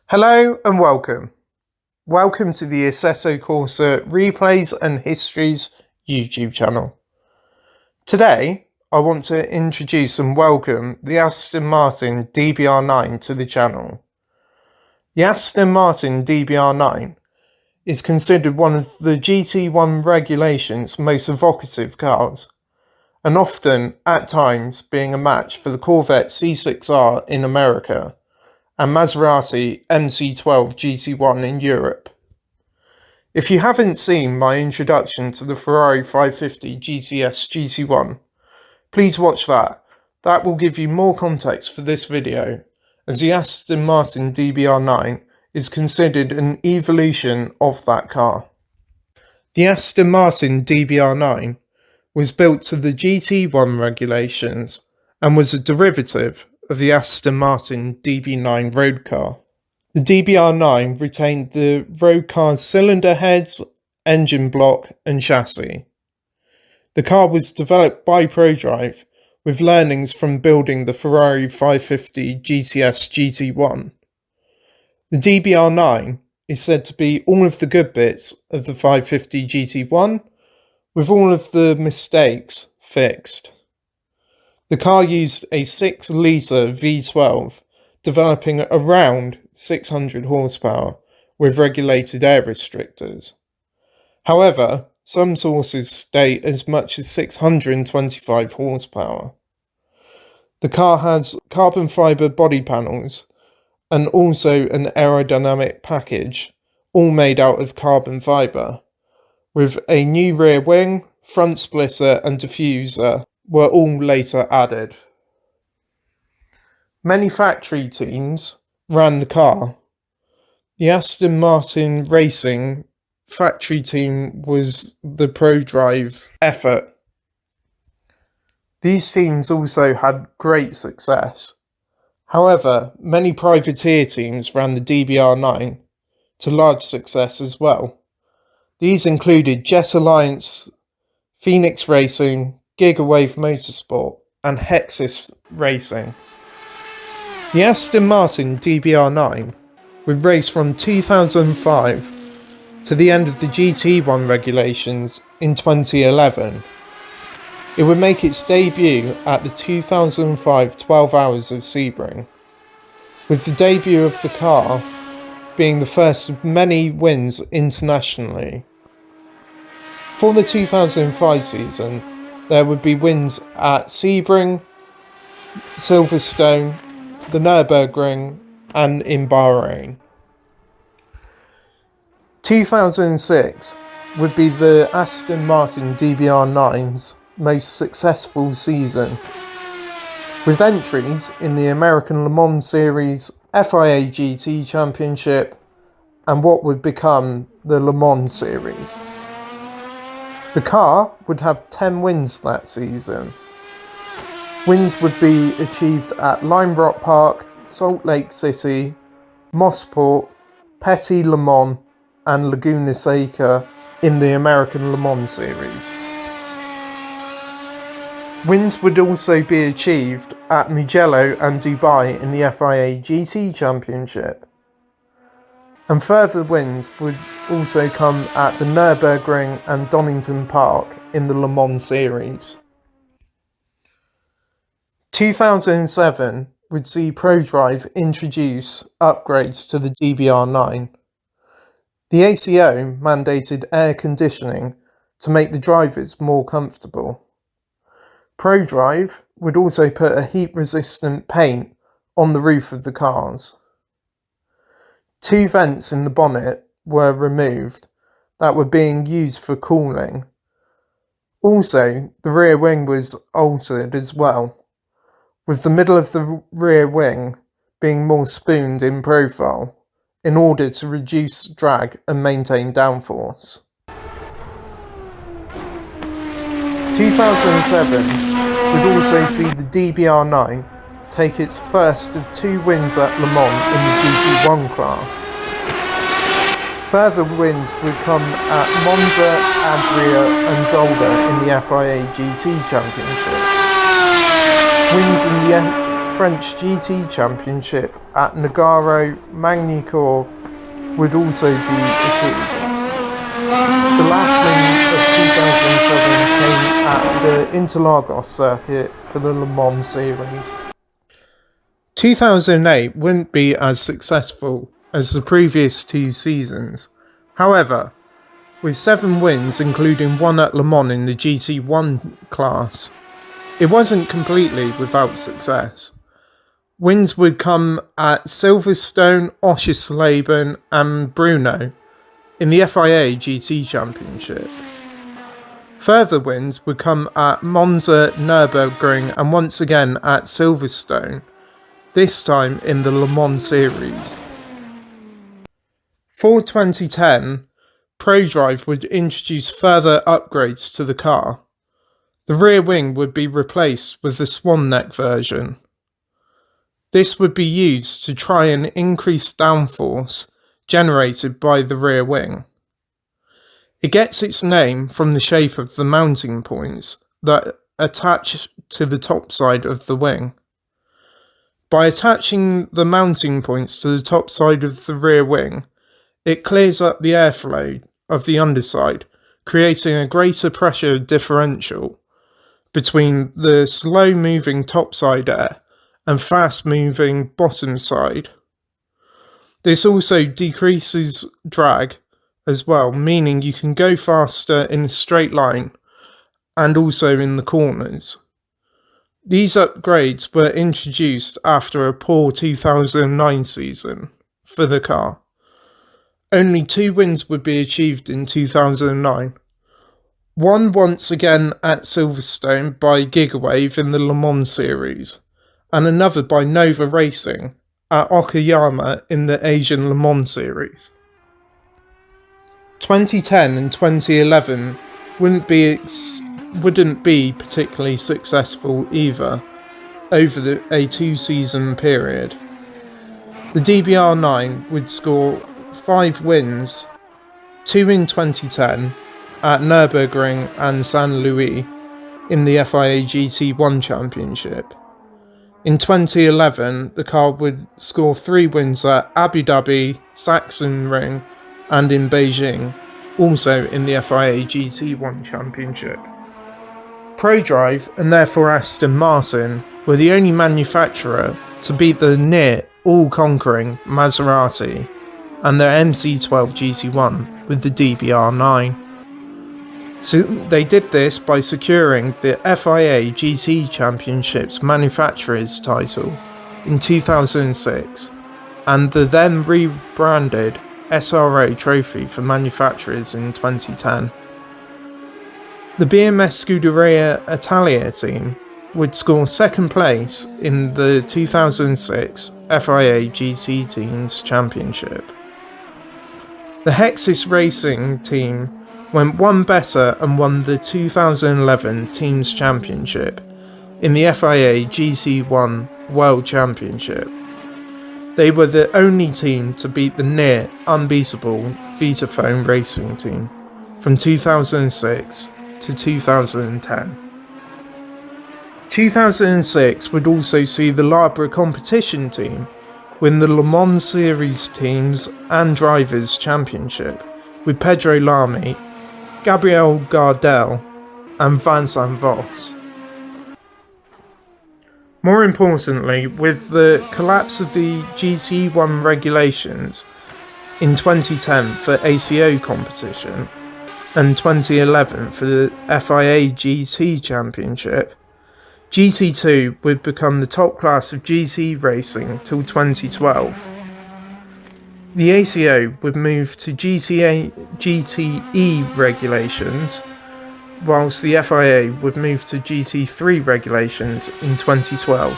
Hello and welcome. Welcome to the Assetto Corsa Replays and Histories YouTube channel. Today, I want to introduce and welcome the Aston Martin DBR9 to the channel. The Aston Martin DBR9 is considered one of the GT1 regulation's most evocative cars, and often, at times, being a match for the Corvette C6R in America and Maserati MC12 GT1 in Europe. If you haven't seen my introduction to the Ferrari 550 GTS GT1, please watch that. That will give you more context for this video, as the Aston Martin DBR9 is considered an evolution of that car. The Aston Martin DBR9 was built to the GT1 regulations and was a derivative of the Aston Martin DB9 road car. The DBR9 retained the road car's cylinder heads, engine block and chassis. The car was developed by Prodrive with learnings from building the Ferrari 550 GTS GT1. The DBR9 is said to be all of the good bits of the 550 GT1, with all of the mistakes fixed. The car used a 6-litre V12, developing around 600 horsepower with regulated air restrictors. However, some sources state as much as 625 horsepower. The car has carbon fibre body panels and also an aerodynamic package, all made out of carbon fibre, with a new rear wing, front splitter and diffuser were all later added. Many factory teams ran the car. The Aston Martin Racing factory team was the Prodrive effort. These teams also had great success. However, many privateer teams ran the DBR9 to large success as well. These included Jet Alliance, Phoenix Racing, Gigawave Motorsport and Hexis Racing. The Aston Martin DBR9 would race from 2005 to the end of the GT1 regulations in 2011. It would make its debut at the 2005 12 Hours of Sebring, with the debut of the car being the first of many wins internationally. For the 2005 season, there would be wins at Sebring, Silverstone, the Nürburgring and in Bahrain. 2006 would be the Aston Martin DBR9's most successful season, with entries in the American Le Mans Series, FIA GT Championship and what would become the Le Mans Series. The car would have 10 wins that season. Wins would be achieved at Lime Rock Park, Salt Lake City, Mossport, Petit Le Mans and Laguna Seca in the American Le Mans Series. Wins would also be achieved at Mugello and Dubai in the FIA GT Championship. And further wins would also come at the Nürburgring and Donington Park in the Le Mans Series. 2007 would see Prodrive introduce upgrades to the DBR9. The ACO mandated air conditioning to make the drivers more comfortable. Prodrive would also put a heat-resistant paint on the roof of the cars. 2 vents in the bonnet were removed that were being used for cooling. Also, the rear wing was altered as well, with the middle of the rear wing being more spooned in profile in order to reduce drag and maintain downforce. 2007 would also see the DBR9 take its first of 2 wins at Le Mans in the GT1 class. Further wins would come at Monza, Adria and Zolder in the FIA GT Championship. Wins in the French GT Championship at Nogaro Magny-Cours would also be achieved. The last win of 2007 came at the Interlagos circuit for the Le Mans series. 2008 wouldn't be as successful as the previous two seasons. However, with 7 wins, including one at Le Mans in the GT1 class, it wasn't completely without success. Wins would come at Silverstone, Oschersleben and Brno in the FIA GT Championship. Further wins would come at Monza, Nürburgring and once again at Silverstone, this time in the Le Mans series. For 2010, Prodrive would introduce further upgrades to the car. The rear wing would be replaced with the swan neck version. This would be used to try and increase downforce generated by the rear wing. It gets its name from the shape of the mounting points that attach to the top side of the wing. By attaching the mounting points to the top side of the rear wing, it clears up the airflow of the underside, creating a greater pressure differential between the slow-moving topside air and fast-moving bottom side. This also decreases drag as well, meaning you can go faster in a straight line and also in the corners. These upgrades were introduced after a poor 2009 season for the car. Only 2 wins would be achieved in 2009. One once again at Silverstone by Gigawave in the Le Mans series, and another by Nova Racing at Okayama in the Asian Le Mans series. 2010 and 2011 wouldn't be particularly successful either over a 2-season period. The DBR9 would score 5 wins, 2 in 2010 at Nürburgring and San Luis in the FIA GT1 Championship. In 2011, the car would score 3 wins at Abu Dhabi, Sachsenring and in Beijing, also in the FIA GT1 Championship. Prodrive, and therefore Aston Martin, were the only manufacturer to beat the near all-conquering Maserati and their MC12 GT1 with the DBR9. So they did this by securing the FIA GT Championship's manufacturer's title in 2006 and the then rebranded SRO trophy for manufacturers in 2010. The BMS Scuderia Italia team would score 2nd place in the 2006 FIA GT Teams Championship. The Hexis Racing team went one better and won the 2011 Teams Championship in the FIA GT1 World Championship. They were the only team to beat the near unbeatable Vitaphone Racing team from 2006 to 2010. 2006 would also see the Labra competition team win the Le Mans Series Teams and Drivers Championship with Pedro Lamy, Gabriel Gardel and Vincent Voss. More importantly, with the collapse of the GT1 regulations in 2010 for ACO competition and 2011 for the FIA GT Championship, GT2 would become the top class of GT racing till 2012. The ACO would move to GTE regulations, whilst the FIA would move to GT3 regulations in 2012.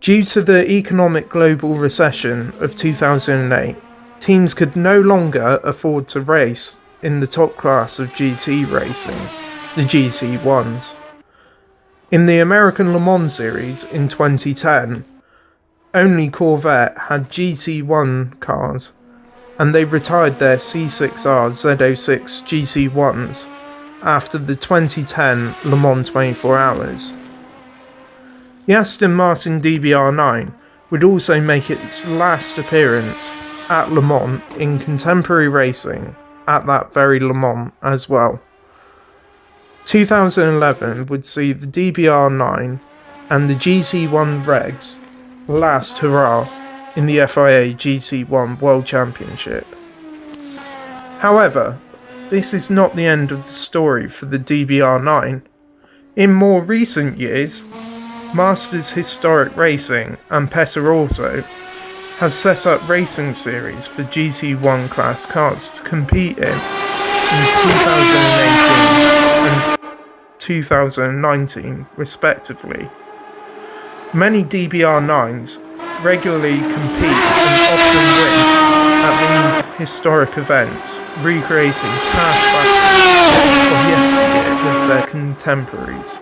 Due to the economic global recession of 2008, teams could no longer afford to race in the top class of GT racing, the GT1s. In the American Le Mans series in 2010, only Corvette had GT1 cars, and they retired their C6R Z06 GT1s after the 2010 Le Mans 24 Hours. The Aston Martin DBR9 would also make its last appearance at Le Mans in contemporary racing at that very Le Mans as well. 2011 would see the DBR9 and the GT1 regs last hurrah in the FIA GT1 World Championship. However, this is not the end of the story for the DBR9. In more recent years, Masters Historic Racing and Prodrive have set up racing series for GT1 class cars to compete in 2018 and 2019 respectively. Many DBR9s regularly compete and often win at these historic events, recreating past battles of yesteryear with their contemporaries.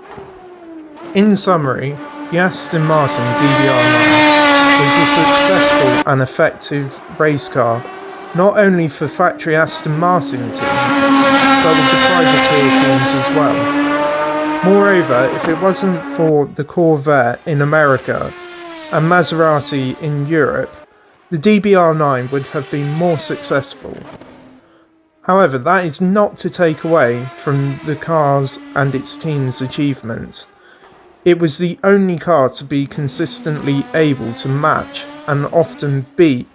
In summary, the Aston Martin DBR9 was a successful and effective race car, not only for factory Aston Martin teams, but with the privateer teams as well. Moreover, if it wasn't for the Corvette in America and Maserati in Europe, the DBR9 would have been more successful. However, that is not to take away from the car's and its team's achievements. It was the only car to be consistently able to match and often beat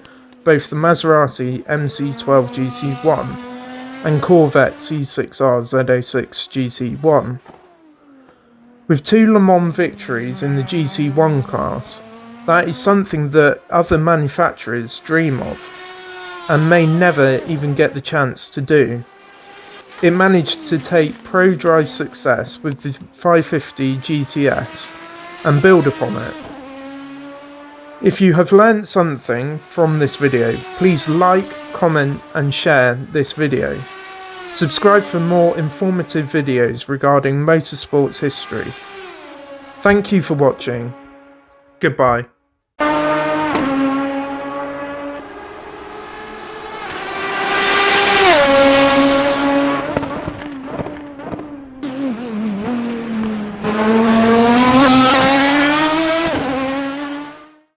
both the Maserati MC12 GT1 and Corvette C6R Z06 GT1. With 2 Le Mans victories in the GT1 class, that is something that other manufacturers dream of and may never even get the chance to do. It managed to take Prodrive success with the 550 GTS and build upon it. If you have learnt something from this video, please like, comment and share this video. Subscribe for more informative videos regarding motorsports history. Thank you for watching. Goodbye.